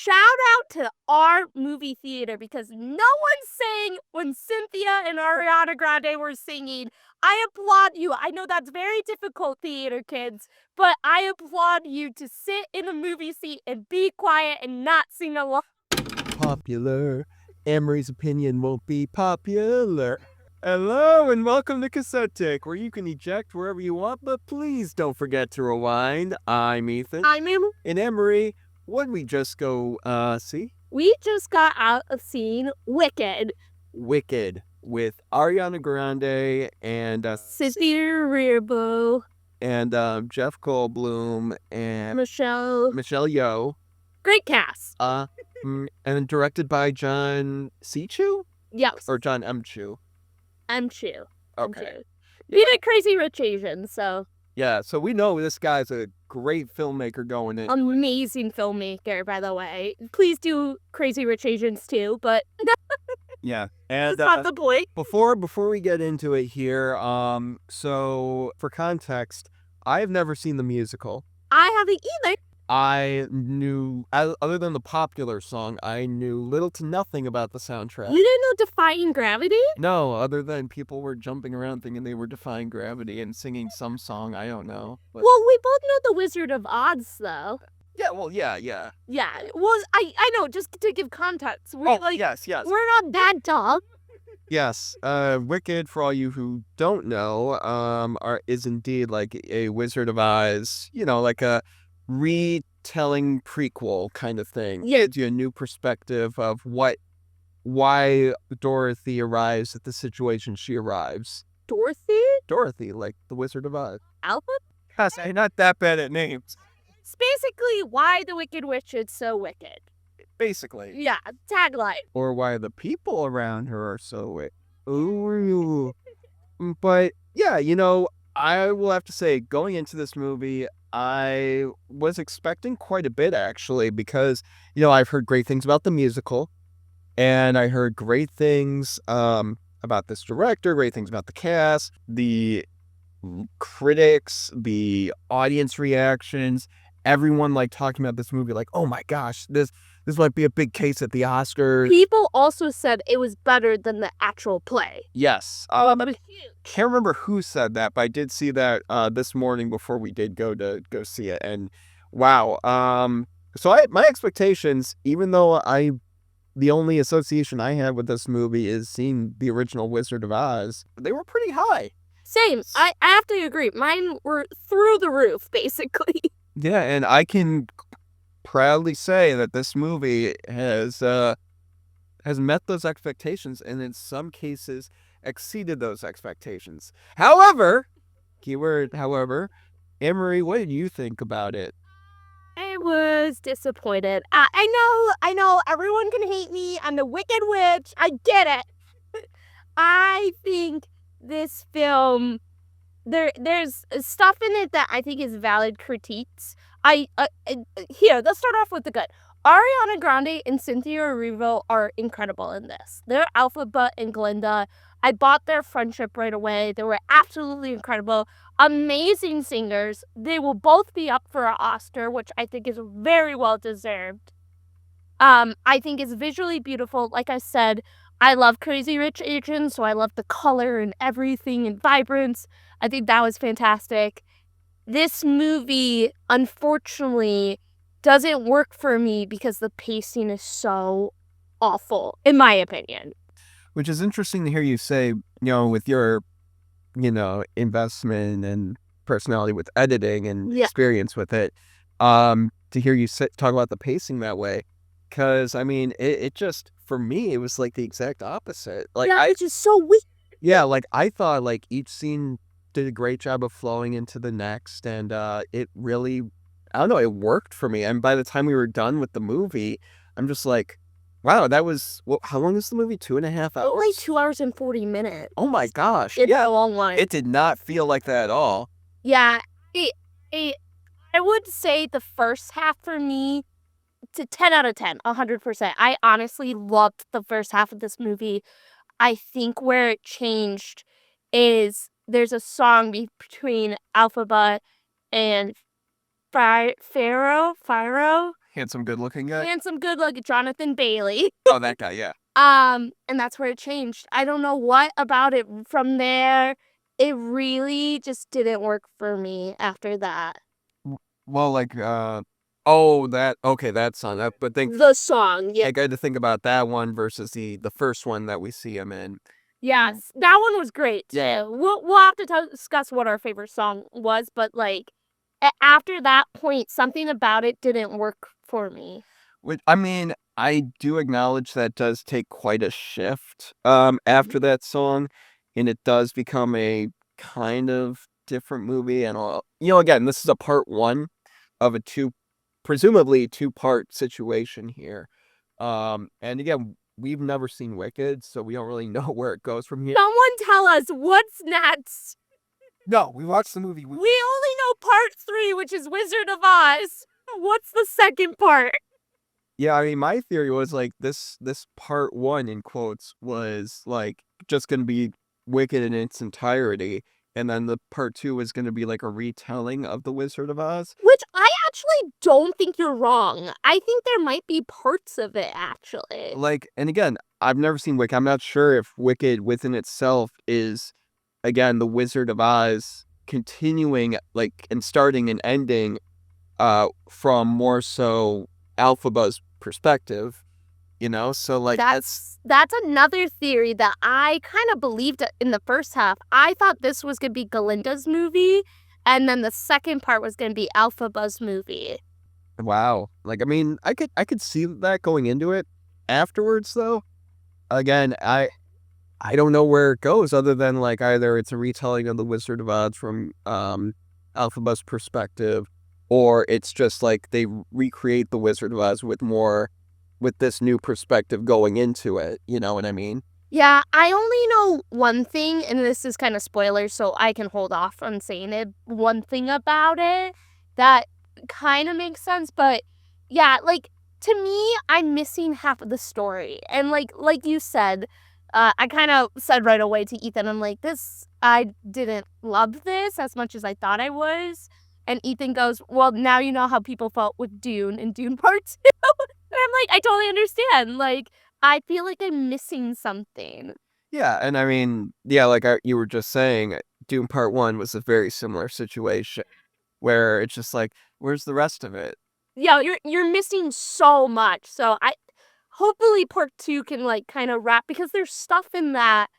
shout out to our movie theater because no one sang when Cynthia and Ariana Grande were singing. I applaud you. I know that's very difficult, theater kids, but I applaud you to sit in a movie seat and be quiet and not sing along. Popular. Annmarie's opinion won't be popular. Hello and welcome to Cassette Take, where you can eject wherever you want, but please don't forget to rewind. I'm Ethan. I'm Annmarie. And Annmarie, what did we just go see? We just got out of seeing Wicked. Wicked with Ariana Grande and Cynthia Erivo and Jeff Goldblum and Michelle Yeoh. Great cast. And directed by John C. Chu? Yes. Or John M. Chu? M. Chu. Okay. He did Crazy Rich Asians, so. Yeah, so we know this guy's a great filmmaker going in. Amazing filmmaker, by the way. Please do Crazy Rich Asians too, but Yeah, and that's not the point. Before we get into it here, so for context, I've never seen the musical. I haven't either. I knew, other than the popular song, I knew little to nothing about the soundtrack. You didn't know Defying Gravity? No, other than people were jumping around thinking they were defying gravity and singing some song, I don't know. But... Well, we both know the Wizard of Oz, though. Yeah, well, yeah. Yeah, well, I know, just to give context. We're yes. We're not that dumb. Yes, Wicked, for all you who don't know, is indeed like a Wizard of Oz, like a retelling prequel kind of thing. Yeah. Gives you a new perspective of why Dorothy arrives at the situation she arrives. Dorothy, like the Wizard of Oz. Alpha? Gosh, I'm not that bad at names. It's basically why the Wicked Witch is so wicked. Basically. Yeah, tagline. Or why the people around her are so wicked. Ooh. But yeah, I will have to say, going into this movie, I was expecting quite a bit, actually, because, I've heard great things about the musical, and I heard great things about this director, great things about the cast, the critics, the audience reactions, everyone, talking about this movie, oh my gosh, this might be a big case at the Oscars. People also said it was better than the actual play. Yes. Can't remember who said that, but I did see that this morning before we did go see it. And wow. So my expectations, even though the only association I had with this movie is seeing the original Wizard of Oz, they were pretty high. Same. I have to agree. Mine were through the roof, basically. Yeah, and I can proudly say that this movie has met those expectations, and in some cases exceeded those expectations. However, keyword however, Annmarie, what did you think about it? I was disappointed. I know everyone can hate me. I'm the Wicked Witch. I get it. I think this film, there's stuff in it that I think is valid critiques. Here, let's start off with the good. Ariana Grande and Cynthia Erivo are incredible in this. They're Alphabet and Glinda. I bought their friendship right away. They were absolutely incredible. Amazing singers. They will both be up for an Oscar, which I think is very well deserved. I think it's visually beautiful. Like I said, I love Crazy Rich Asians, so I love the color and everything and vibrance. I think that was fantastic. This movie, unfortunately, doesn't work for me because the pacing is so awful, in my opinion. Which is interesting to hear you say, with your, investment and personality with editing and experience with it, to hear you talk about the pacing that way. Because, it just, for me, it was like the exact opposite. It's just so weak. Yeah, I thought, each scene did a great job of flowing into the next, and it really, I don't know, it worked for me. And by the time we were done with the movie, I'm just like, wow, that was, how long is the movie? 2.5 hours? Only 2 hours and 40 minutes. Oh my gosh. It's a long one. It did not feel like that at all. Yeah, I would say the first half for me, to 10 out of 10, 100%. I honestly loved the first half of this movie. I think where it changed is there's a song between Alphabet and Pharaoh. Handsome, good-looking guy? Handsome, good-looking Jonathan Bailey. Oh, that guy, yeah. And that's where it changed. I don't know what about it from there. It really just didn't work for me after that. Well, like, that song, but think The song, yeah. I got to think about that one versus the first one that we see him in. Yes, that one was great too. Yeah. We'll have to discuss what our favorite song was, but like after that point, something about it didn't work for me. Which, I mean, I do acknowledge that does take quite a shift, after that song, and it does become a kind of different movie and all. Again, this is a part 1 of a presumably two-part situation here. And again, we've never seen Wicked, so we don't really know where it goes from here. Someone tell us what's next. No, we watched the movie. We only know part 3, which is Wizard of Oz. What's the second part? Yeah, I mean, my theory was like this part 1 in quotes was like just gonna be Wicked in its entirety, and then the part 2 was gonna be like a retelling of The Wizard of Oz. Which I actually don't think you're wrong. I think there might be parts of it actually. Like, and again, I've never seen Wicked. I'm not sure if Wicked within itself is, again, The Wizard of Oz continuing like and starting and ending from more so Alphaba's perspective, so like that's another theory that I kind of believed in the first half. I thought this was gonna be Galinda's movie, and then the second part was gonna be Alphaba's movie. Wow. Like, I mean, I could see that going into it. Afterwards, though, again, I don't know where it goes other than like either it's a retelling of The Wizard of Oz from Alphaba's perspective, or it's just like they recreate The Wizard of Oz with this new perspective going into it. You know what I mean? Yeah, I only know one thing, and this is kind of spoilers, so I can hold off on saying it. One thing about it that kind of makes sense, but yeah, like to me, I'm missing half of the story, and like you said, I kind of said right away to Ethan, I'm like, I didn't love this as much as I thought I was. And Ethan goes, well, now you know how people felt with Dune and Dune Part 2. And I'm like, I totally understand. Like, I feel like I'm missing something. Yeah, and I mean, yeah, like you were just saying, Doom Part 1 was a very similar situation where it's just like, where's the rest of it? Yeah, you're missing so much. So hopefully Part 2 can like kind of wrap, because there's stuff in that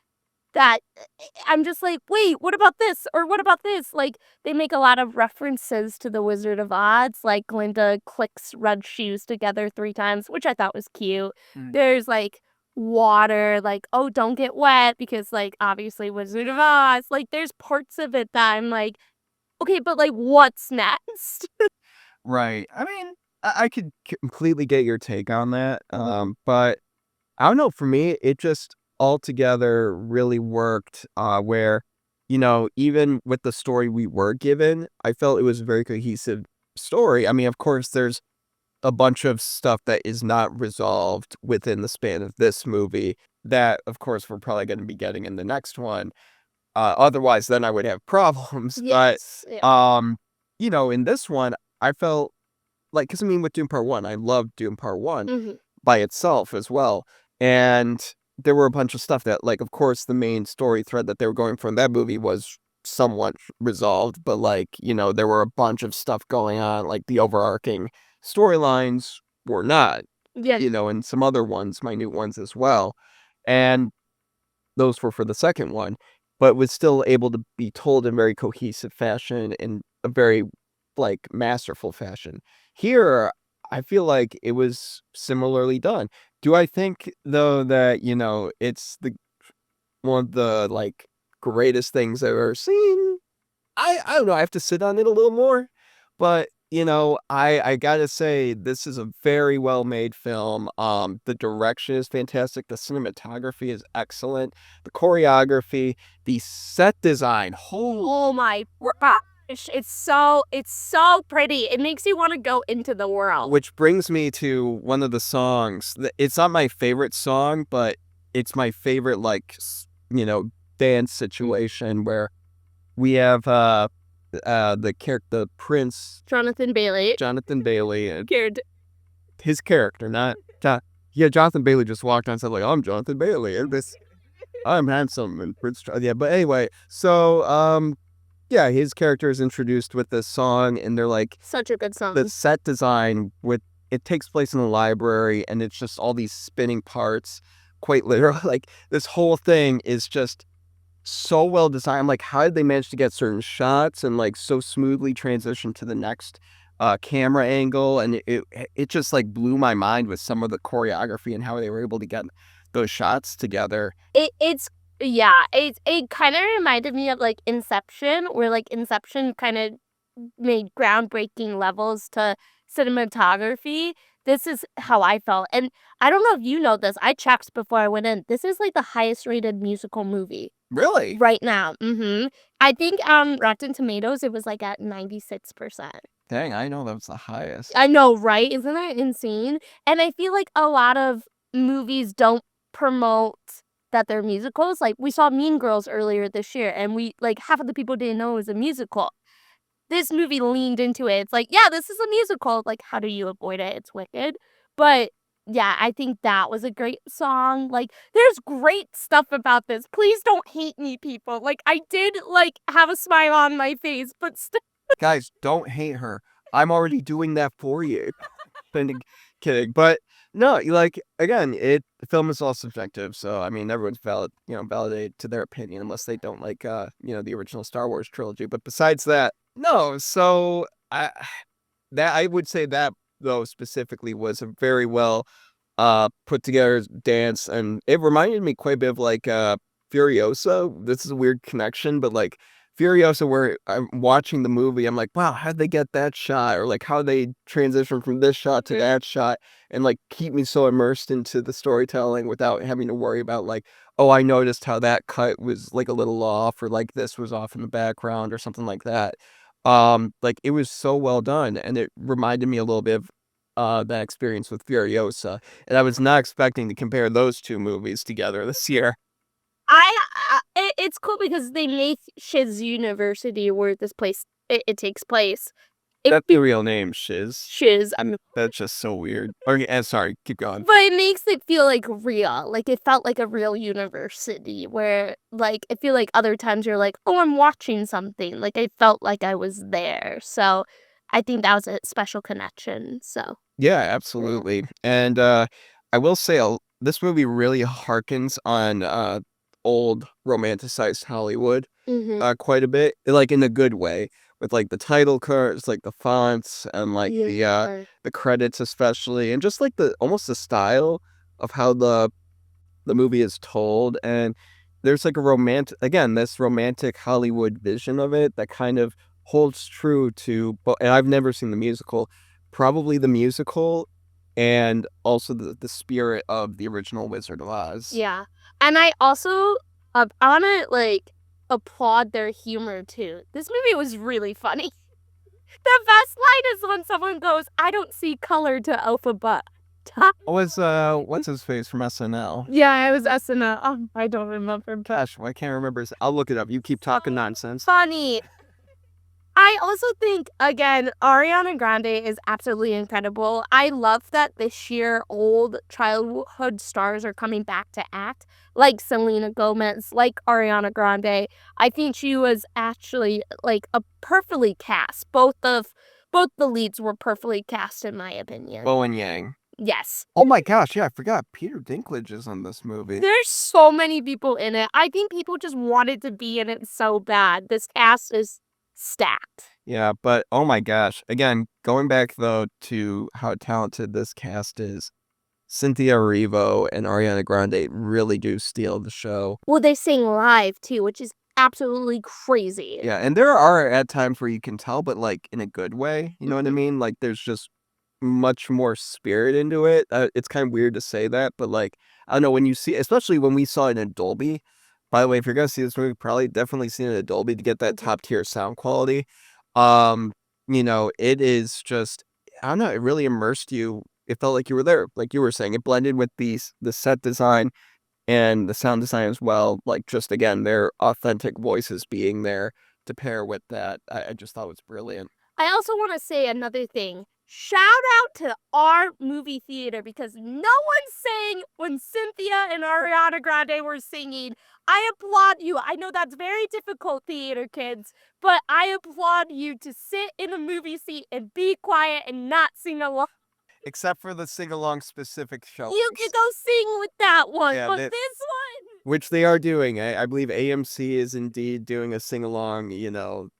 I'm just like, wait, what about this? Or what about this? Like, they make a lot of references to The Wizard of Oz. Like, Glinda clicks red shoes together 3 times, which I thought was cute. There's, like, water, like, oh, don't get wet, because, like, obviously Wizard of Oz. Like, there's parts of it that I'm like, okay, but, like, what's next? Right. I mean, I could completely get your take on that. But I don't know. For me, it just altogether really worked. Where, even with the story we were given, I felt it was a very cohesive story. I mean, of course, there's a bunch of stuff that is not resolved within the span of this movie that, of course, we're probably going to be getting in the next one. Otherwise, then I would have problems. Yes. But, in this one, I felt like, because I mean, with Doom Part 1, I loved Doom Part 1 by itself as well. And there were a bunch of stuff that, like, of course, the main story thread that they were going from that movie was somewhat resolved, but like, there were a bunch of stuff going on, like the overarching storylines were not, Yeah. and some other ones, minute ones as well. And those were for the second one, but was still able to be told in very cohesive fashion, in a very, like, masterful fashion. Here, I feel like it was similarly done. Do I think, though, that, it's one of the, like, greatest things I've ever seen? I don't know, I have to sit on it a little more, but, I gotta say, this is a very well-made film. The direction is fantastic, the cinematography is excellent, the choreography, the set design, Oh my gosh. It's so pretty. It makes you want to go into the world. which brings me to one of the songs. It's not my favorite song, but it's my favorite, like, dance situation where we have the prince Jonathan Bailey. Jonathan Bailey, and Scared. his character, not yeah. Jonathan Bailey just walked on and said like, "I'm Jonathan Bailey, and this I'm handsome and Prince." Yeah, but anyway, so yeah, his character is introduced with this song, and they're like, Such a good song. the set design with it takes place in the library, and it's just all these spinning parts, quite literally. Like this whole thing is just so well designed. Like, how did they manage to get certain shots and like so smoothly transition to the next camera angle? And it just like blew my mind with some of the choreography and how they were able to get those shots together. It kind of reminded me of like Inception, where like Inception kind of made groundbreaking levels to cinematography. This is how I felt. And I don't know if you know this. I checked before I went in. This is like the highest rated musical movie Really? right now. I think Rotten Tomatoes it was like at 96%. Dang, I know that was the highest. I know, right? Isn't that insane? And I feel like a lot of movies don't promote that they're musicals. Like we saw Mean Girls earlier this year, and we like half of the people didn't know it was a musical. This movie leaned into it. It's like, yeah, this is a musical. Like, how do you avoid it? It's wicked. But yeah, I think that was a great song. Like, there's great stuff about this. Please don't hate me, people. Like, I did like have a smile on my face, but still. Guys, don't hate her. I'm already doing that for you. Kidding, but no, like again, the film is all subjective. So I mean, everyone's validated to their opinion unless they don't like the original Star Wars trilogy. But besides that, no. So I would say that though specifically was a very well put together dance, and it reminded me quite a bit of like Furiosa. This is a weird connection, but like Furiosa, where I'm watching the movie, I'm like, wow, how'd they get that shot? Or like how they transition from this shot to that shot, and like keep me so immersed into the storytelling without having to worry about like, oh, I noticed how that cut was like a little off, or like this was off in the background or something like that. Like it was so well done, and it reminded me a little bit of that experience with Furiosa, and I was not expecting to compare those two movies together this year. It's cool because they make Shiz University where this place it takes place. That's the real name, Shiz. That's just so weird. Okay, sorry, keep going. But it makes it feel like real. Like it felt like a real university where like I feel like other times you're like, oh, I'm watching something. Like I felt like I was there. So I think that was a special connection. So Yeah, absolutely. And I will say this movie really harkens on old romanticized Hollywood quite a bit, like in a good way, with like the title cards, like the fonts, and like the credits especially, and just like the almost the style of how the movie is told. And there's like this romantic Hollywood vision of it that kind of holds true to, and I've never seen the musical, probably the musical, and also the spirit of the original Wizard of Oz. Yeah. And I also I wanna like applaud their humor too. This movie was really funny. The best line is when someone goes, I don't see color to alphabet. Was what's his face from SNL? Yeah, it was SNL. I don't remember. Gosh, I can't remember. I'll look it up. You keep talking nonsense. Funny. I also think, again, Ariana Grande is absolutely incredible. I love that this year old childhood stars are coming back to act, like Selena Gomez, like Ariana Grande. I think she was actually like a perfectly cast. Both the leads were perfectly cast in my opinion. Bowen Yang. Yes. Oh my gosh, yeah, I forgot. Peter Dinklage is in this movie. There's so many people in it. I think people just wanted to be in it so bad. This cast is stacked. Yeah, but oh my gosh. Again, going back though to how talented this cast is, Cynthia Erivo and Ariana Grande really do steal the show. Well, they sing live too, which is absolutely crazy. Yeah, and there are at times where you can tell, but like in a good way. You know what I mean? Like there's just much more spirit into it. It's kind of weird to say that, but like I don't know, when you see, especially when we saw it in Dolby. By the way, if you're gonna see this movie, probably definitely see it in Dolby to get that top tier sound quality. It is just, I don't know, it really immersed you. It felt like you were there, like you were saying. It blended with the set design and the sound design as well. Like just again, their authentic voices being there to pair with that. I just thought it was brilliant. I also want to say another thing. shout out to our movie theater because no one sang when Cynthia and Ariana Grande were singing. I applaud you. I know that's very difficult, theater kids, but I applaud you to sit in a movie seat and be quiet and not sing along. Except for the sing-along specific show. You could go sing with that one, Yeah, but this one... Which they are doing. I believe AMC is indeed doing a sing-along,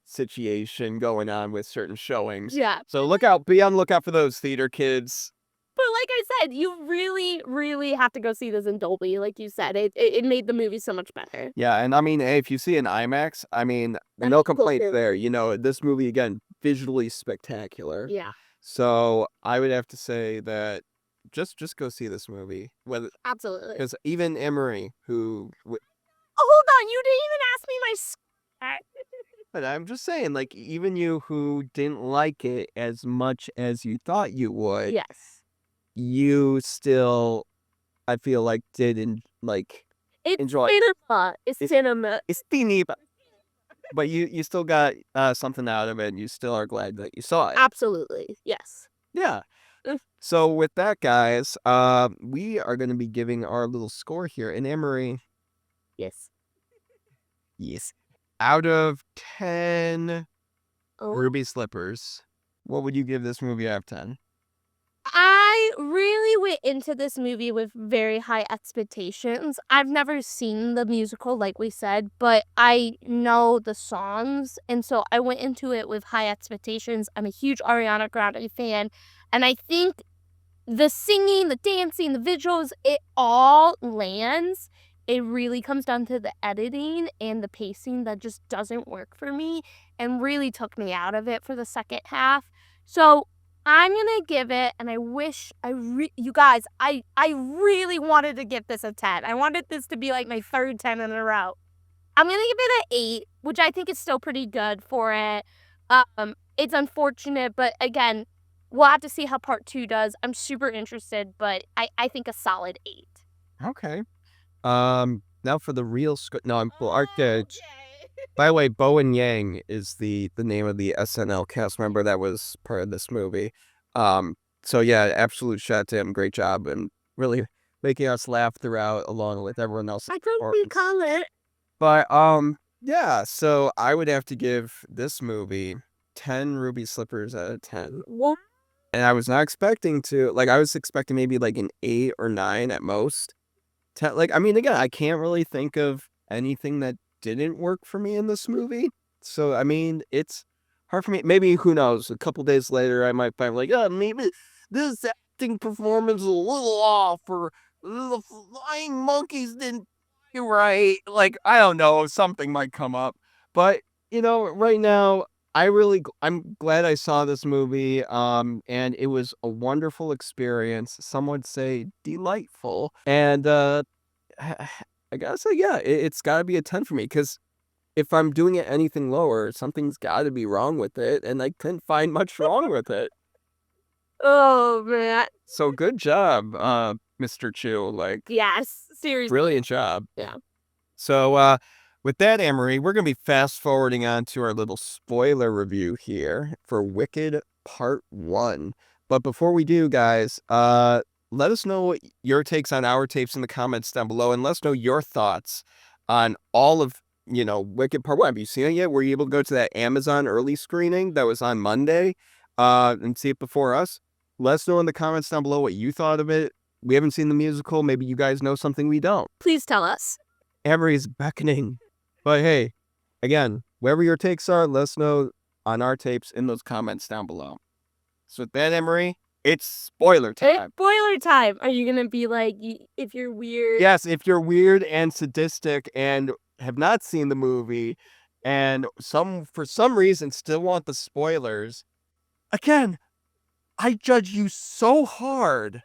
situation going on with certain showings. Yeah. So be on the lookout for those, theater kids. But like I said, you really, really have to go see this in Dolby. Like you said, it made the movie so much better. Yeah, and I mean, hey, if you see an IMAX, I mean, no complaints there. This movie, again, visually spectacular. Yeah. So I would have to say that just go see this movie. Absolutely. Because even Annmarie, who... Oh, hold on. You didn't even ask me my... But I'm just saying, like, even you who didn't like it as much as you thought you would... Yes. You still, I feel like, did enjoy... Cinema. It's cinema. It's cinema. But you still got something out of it, and you still are glad that you saw it. Absolutely. Yes. Yeah. So with that, guys, we are going to be giving our little score here. And Annmarie... Yes. Yes. Out of 10 Oh. Ruby Slippers, what would you give this movie out of 10? I really went into this movie with very high expectations. I've never seen the musical, like we said, but I know the songs, and so I went into it with high expectations. I'm a huge Ariana Grande fan, and I think the singing, the dancing, the visuals, it all lands. It really comes down to the editing and the pacing that just doesn't work for me and really took me out of it for the second half. So I'm gonna give it, and I wish you guys, I really wanted to give this a 10. I wanted this to be like my third 10 in a row. I'm gonna give it an 8, which I think is still pretty good for it. It's unfortunate, but again, we'll have to see how part 2 does. I'm super interested, but I think a solid 8. Okay. Now for the real score. No, I'm full arcade. By the way, Bowen Yang is the name of the SNL cast member that was part of this movie. So yeah, absolute shout to him. Great job, and really making us laugh throughout, along with everyone else. I think we call it. But yeah. So I would have to give this movie 10 Ruby Slippers out of 10. What? And I was not expecting to. I was expecting maybe like an 8 or 9 at most. I mean, again, I can't really think of anything that didn't work for me in this movie. So, I mean, it's hard for me. Maybe, who knows, a couple days later, I might find maybe this acting performance is a little off, or the flying monkeys didn't do right. I don't know, something might come up. But, right now, I'm glad I saw this movie, and it was a wonderful experience. Some would say delightful. And, I gotta say, yeah, it's gotta be a 10 for me, because if I'm doing it anything lower, something's gotta be wrong with it, and I couldn't find much wrong with it. Oh, man. So good job, Mr. Chu. Yes, seriously. Brilliant job. Yeah. So, with that, Annmarie, we're going to be fast-forwarding on to our little spoiler review here for Wicked Part 1. But before we do, guys, let us know what your takes on our tapes in the comments down below, and let us know your thoughts on all of, Wicked Part 1. Have you seen it yet? Were you able to go to that Amazon early screening that was on Monday and see it before us? Let us know in the comments down below what you thought of it. We haven't seen the musical. Maybe you guys know something we don't. Please tell us. Annmarie's beckoning. But hey, again, wherever your takes are, let us know on our tapes in those comments down below. So with that, Annmarie, it's spoiler time. It's spoiler time. Are you going to be like, if you're weird? Yes, if you're weird and sadistic and have not seen the movie and for some reason still want the spoilers, again, I judge you so hard.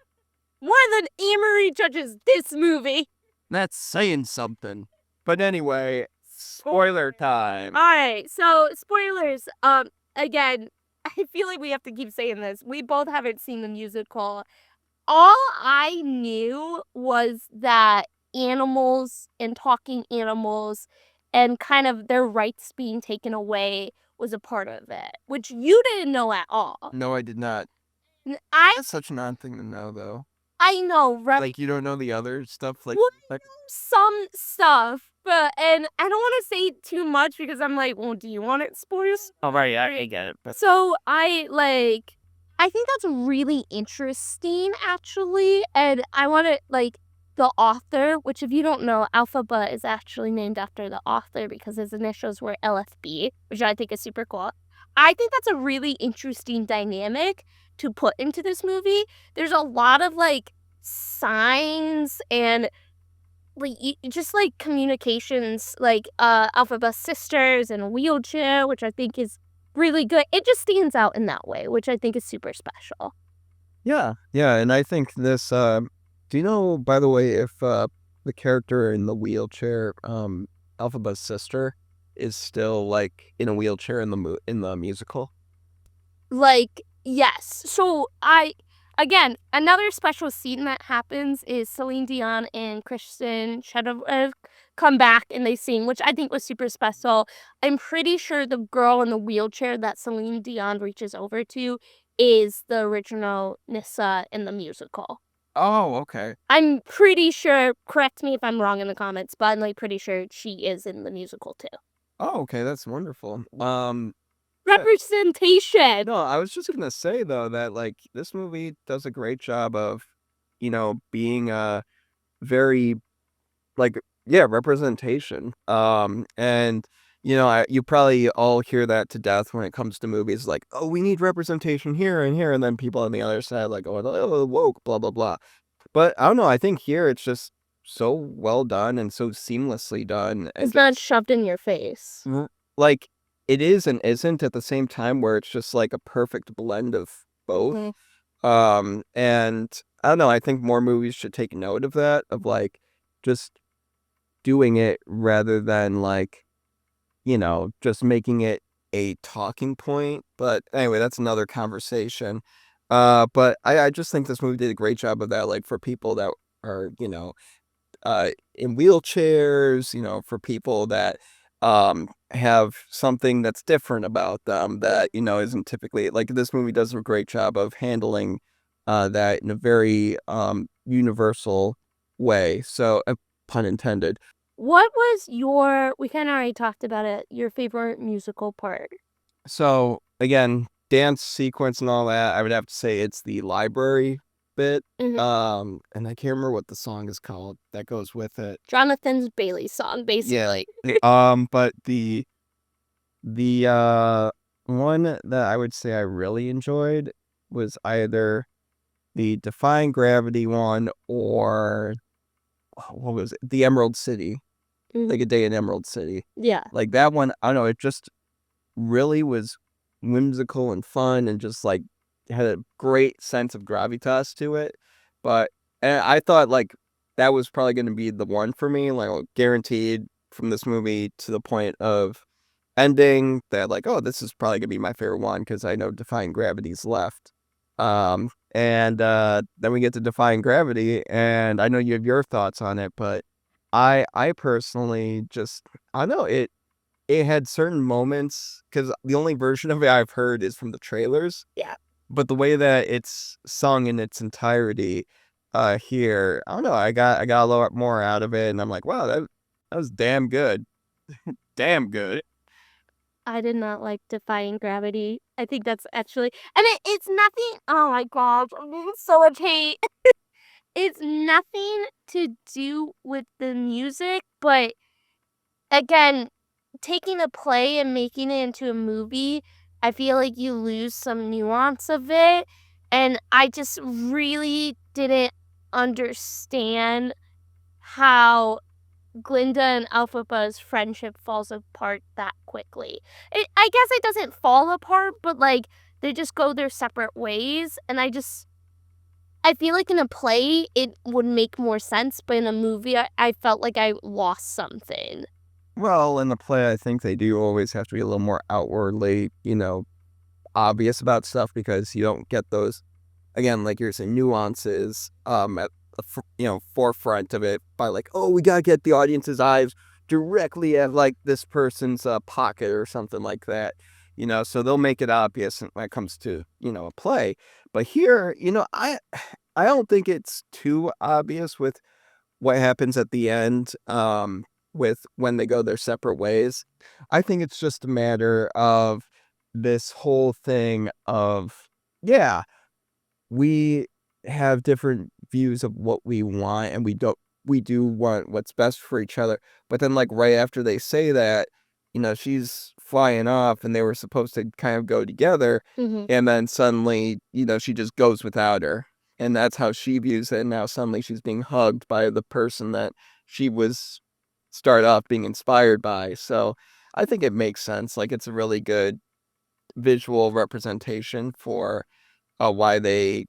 More than Annmarie judges this movie. That's saying something. But anyway, spoiler time. All right, so spoilers. Again, I feel like we have to keep saying this. We both haven't seen the musical. All I knew was that animals and talking animals and kind of their rights being taken away was a part of it, which you didn't know at all. No, I did not. That's such an odd thing to know, though. I know, right? Like, you don't know the other stuff, like, Well, some stuff, and I don't want to say too much because I'm like, well, do you want it spoilers? oh, right, I get it. But So I think that's really interesting, actually, and I want to the author, which if you don't know, Alphaba is actually named after the author because his initials were LFB, which I think is super cool. I think that's a really interesting dynamic to put into this movie. There's a lot of signs and just communications, Alphaba's sisters in a wheelchair, which I think is really good. It just stands out in that way, which I think is super special. yeah, and I think this, do you know, by the way, if, the character in the wheelchair, Alphaba's sister is still, like, in a wheelchair in the musical? Yes. So again, another special scene that happens is Celine Dion and Kristen Chenoweth come back and they sing, which I think was super special. I'm pretty sure the girl in the wheelchair that Celine Dion reaches over to is the original Nissa in the musical. Oh, okay. I'm pretty sure, correct me if I'm wrong in the comments, but I'm pretty sure she is in the musical too. Oh, okay, that's wonderful. Representation. No, I was just gonna say, though, that, like, this movie does a great job of, being, very, like, yeah, representation. And, you probably all hear that to death when it comes to movies, like, "Oh, we need representation here and here," and then people on the other side, like, going, "Oh, woke, blah, blah, blah." But I don't know, I think here it's just so well done and so seamlessly done, and It's not shoved in your face. like, it is and isn't at the same time where it's just, like, a perfect blend of both. Mhm. And I don't know, I think more movies should take note of that, of, like, just doing it rather than, like, just making it a talking point. But anyway, that's another conversation. But I just think this movie did a great job of that, like, for people that are, in wheelchairs, for people that have something that's different about them that, isn't typically, like, this movie does a great job of handling that in a very universal way. So, pun intended. What was we kind of already talked about it, your favorite musical part? So, again, dance sequence and all that, I would have to say it's the library bit. Mhm. And I can't remember what the song is called that goes with it. Jonathan's Bailey song, basically. Yeah, like, but the one that I would say I really enjoyed was either the Defying Gravity one or what was it? The Emerald City. Like A Day in Emerald City. Yeah. Like that one, I don't know, it just really was whimsical and fun and just like had a great sense of gravitas to it. And I thought like that was probably going to be the one for me, like guaranteed from this movie to the point of ending that like, oh, this is probably gonna be my favorite one because I know Defying Gravity's left. And then we get to Defying Gravity, and I know you have your thoughts on it, but I personally just I don't know it had certain moments because the only version of it I've heard is from the trailers. Yeah. But the way that it's sung in its entirety, here, I don't know, I got a lot more out of it, and I'm like, wow, that was damn good, damn good. I did not like Defying Gravity. I think that's actually, and it's nothing. Oh my god, I'm getting so much hate. It's nothing to do with the music, but again, taking a play and making it into a movie, I feel like you lose some nuance of it. And I just really didn't understand how Glinda and Alphaba's friendship falls apart that quickly. I guess it doesn't fall apart, but they just go their separate ways. And I feel like in a play it would make more sense, but in a movie I felt like I lost something. Well, in the play, I think they do always have to be a little more outwardly, obvious about stuff because you don't get those, again, like you're saying, nuances at the forefront of it by like, oh, we gotta get the audience's eyes directly at like this person's pocket or something like that. so they'll make it obvious when it comes to, a play. But here, I don't think it's too obvious with what happens at the end, with when they go their separate ways. I think it's just a matter of this whole thing of, yeah, we have different views of what we want, and we do want what's best for each other. But then, like, right after they say that, she's flying off and they were supposed to kind of go together, Mhm. and then suddenly, she just goes without her. And that's how she views it. And now suddenly she's being hugged by the person that she was started off being inspired by. So I think it makes sense. Like, it's a really good visual representation for why they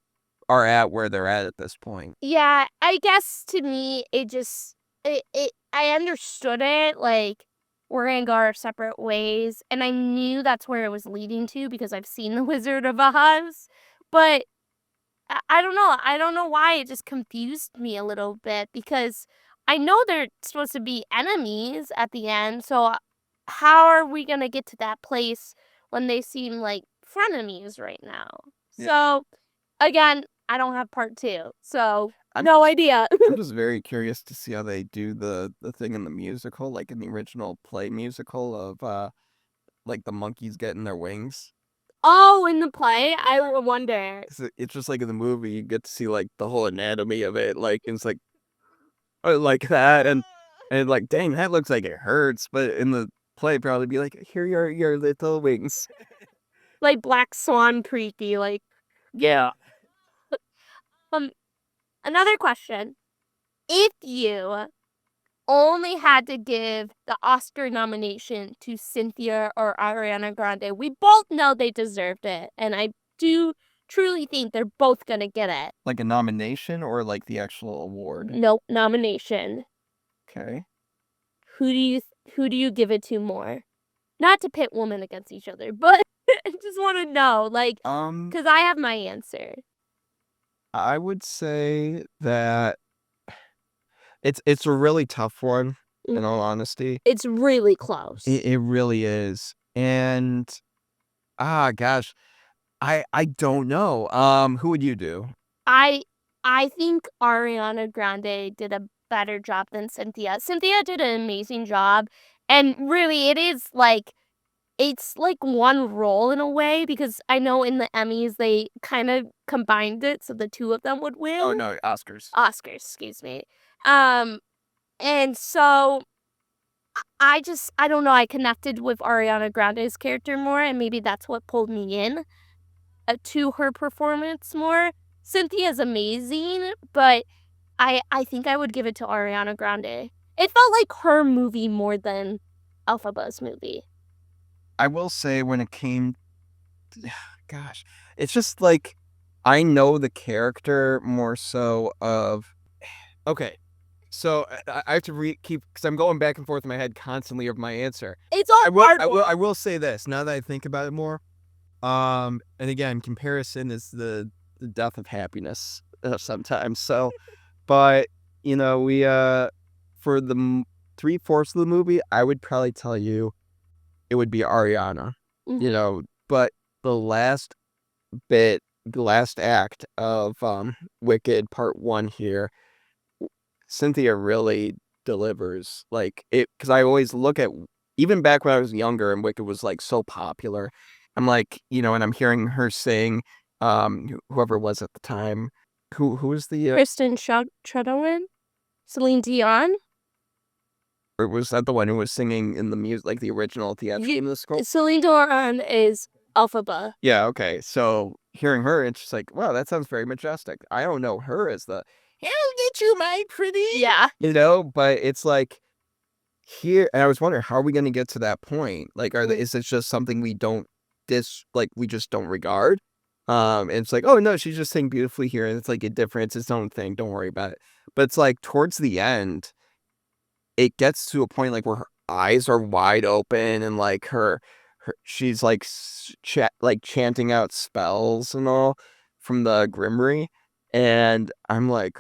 are at where they're at this point. Yeah, I guess to me, I understood it, like, we're gonna go our separate ways, and I knew that's where it was leading to because I've seen The Wizard of Oz, but I don't know. I don't know why it just confused me a little bit because I know they're supposed to be enemies at the end. So how are we gonna get to that place when they seem like frenemies right now? Yeah. So again, I don't have part two, so I'm- no idea. I'm just very curious to see how they do the thing in the musical, like in the original play musical of like the monkeys getting their wings. Oh, in the play, I wonder. It's just like in the movie, you get to see like the whole anatomy of it, like it's like like that, and like, dang, that looks like it hurts, but in the play, probably be like, here are your little wings. Like Black Swan creepy, like Yeah. um another question. If you only had to give the Oscar nomination to Cynthia or Ariana Grande, we both know they deserved it, and I do truly think they're both gonna get it. Like a nomination or like the actual award? Nope, nomination. Okay. Who do you give it to more? Not to pit women against each other, but I just want to know, like, because I have my answer. I would say that it's a really tough one, in all honesty. It's really close. It really is. And gosh, I don't know. Who would you do? I I think Ariana Grande did a better job than Cynthia. Cynthia did an amazing job, and really, it's like one role in a way because I know in the Emmys they kind of combined it so the two of them would win. Oh no, Oscars. Oscars, excuse me. Um, and so I don't know. I connected with Ariana Grande's character more, and maybe that's what pulled me in to her performance more. Cynthia's amazing, but I think I would give it to Ariana Grande. It felt like her movie more than Elphaba's movie. I will say when it came, gosh, it's just like I know the character more so of. Okay, so I have to keep because I'm going back and forth in my head constantly of my answer. It's all hard. I will say this now that I think about it more. And again, comparison is the death of happiness sometimes. So, but we for the 3/4 of the movie, I would probably tell you it would be Ariana. But the last bit, the last act of Wicked Part 1 here, Cynthia really delivers. Like it, because I always look at, even back when I was younger and Wicked was like so popular, I'm like, and I'm hearing her sing, whoever it was at the time, who was the Kristen Chenoweth, Celine Dion. or was that the one who was singing in the music, like the original theatrical musical? Celine Dion is Elphaba. Yeah, okay. So hearing her, it's just like, wow, that sounds very majestic. I don't know her as the "I'll get you, my pretty." Yeah. But it's like here, and I was wondering, how are we going to get to that point? Like, is it just something we don't we just don't regard? And it's like, oh no, she's just saying beautifully here, and it's like a difference, its own thing. Don't worry about it. But it's like towards the end, it gets to a point like where her eyes are wide open, and like she's like like chanting out spells and all from the Grimmery, and I'm like,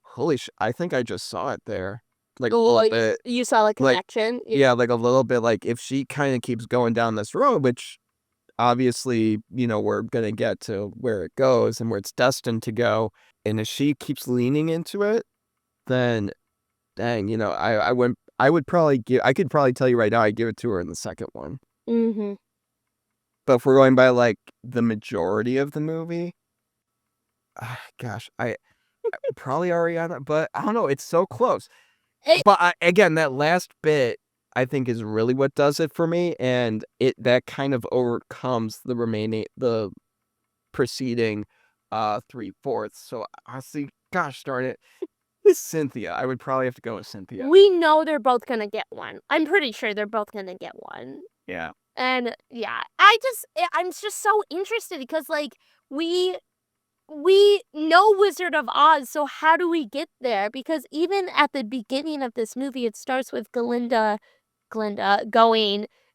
holy I think I just saw it there. like a little bit. You saw a connection? Yeah, like a little bit. Like if she kind of keeps going down this road, which obviously, we're gonna get to where it goes and where it's destined to go, and if she keeps leaning into it, then dang, I would probably I could probably tell you right now, I'd give it to her in the second one. Mm-hmm. But if we're going by like the majority of the movie, gosh, I probably Ariana, but I don't know. It's so close. But again, that last bit I think is really what does it for me, and that kind of overcomes the preceding 3/4. So honestly, gosh darn it, Cynthia. I would probably have to go with Cynthia. We know they're both gonna get one. I'm pretty sure they're both gonna get one. Yeah. And yeah, I'm just so interested because like we know Wizard of Oz, so how do we get there? Because even at the beginning of this movie, it starts with Glinda going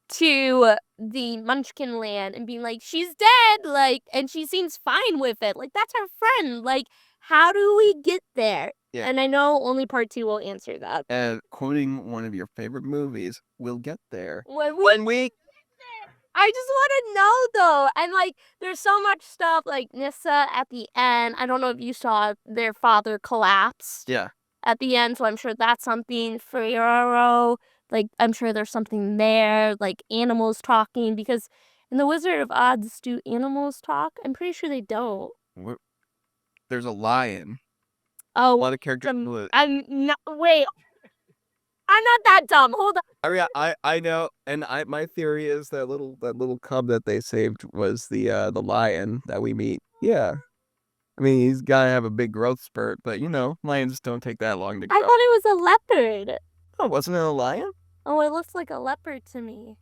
to the Munchkin land and being like, she's dead, like, and she seems fine with it. Like, that's her friend. Like, how do we get there? Yeah. And I know only part 2 will answer that. And quoting one of your favorite movies, we'll get there. When we I just want to know though, and like, there's so much stuff like Nissa at the end. I don't know if you saw their father collapse. Yeah. At the end, so I'm sure that's something. Ferrero, like I'm sure there's something there, like animals talking, because in the Wizard of Oz, do animals talk? I'm pretty sure they don't. There's a lion. Oh, a lot of characters. Wait. I'm not that dumb. Hold on. I know, and my theory is that little cub that they saved was the lion that we meet. Yeah, I mean he's gotta have a big growth spurt, but lions don't take that long to grow. I thought it was a leopard. Oh, wasn't it a lion? Oh, it looks like a leopard to me.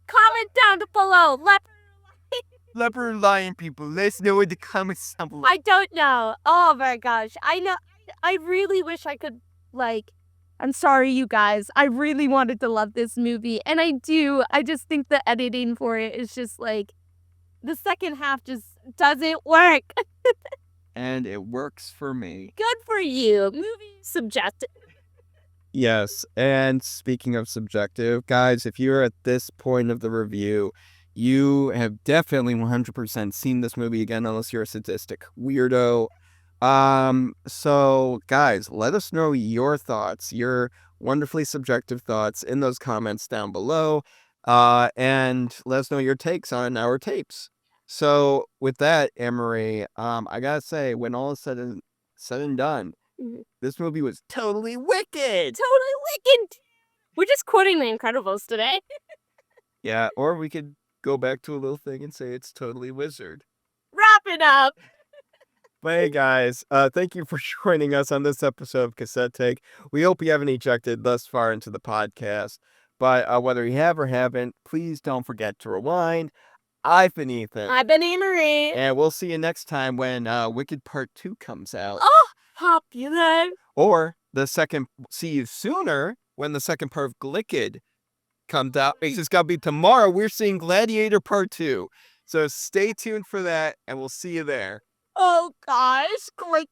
Comment down below, Leopard or lion people. Let's know in the comments down below. I don't know. Oh my gosh, I know. I really wish I could I'm sorry, you guys. I really wanted to love this movie, and I do. I just think the editing for it is just the second half just doesn't work. And it works for me. Good for you. Movie subjective. Yes, and speaking of subjective, guys, if you're at this point of the review, you have definitely 100% seen this movie again, unless you're a sadistic weirdo. So guys, let us know your thoughts, your wonderfully subjective thoughts in those comments down below. And let us know your takes on our tapes. So with that, Annmarie, I gotta say, when all is said and done, this movie was totally wicked. Totally wicked. We're just quoting The Incredibles today. Yeah, or we could go back to a little thing and say it's totally wizard. Wrap it up. But hey guys, thank you for joining us on this episode of Cassette Take. We hope you haven't ejected thus far into the podcast. But whether you have or haven't, please don't forget to rewind. I've been Ethan. I've been Annmarie. And we'll see you next time when Wicked Part 2 comes out. Oh, popular. Or see you sooner when the second part of Glicked comes out. It's got to be tomorrow. We're seeing Gladiator Part 2. So stay tuned for that, and we'll see you there. Oh gosh, Glicked?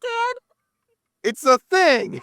It's a thing!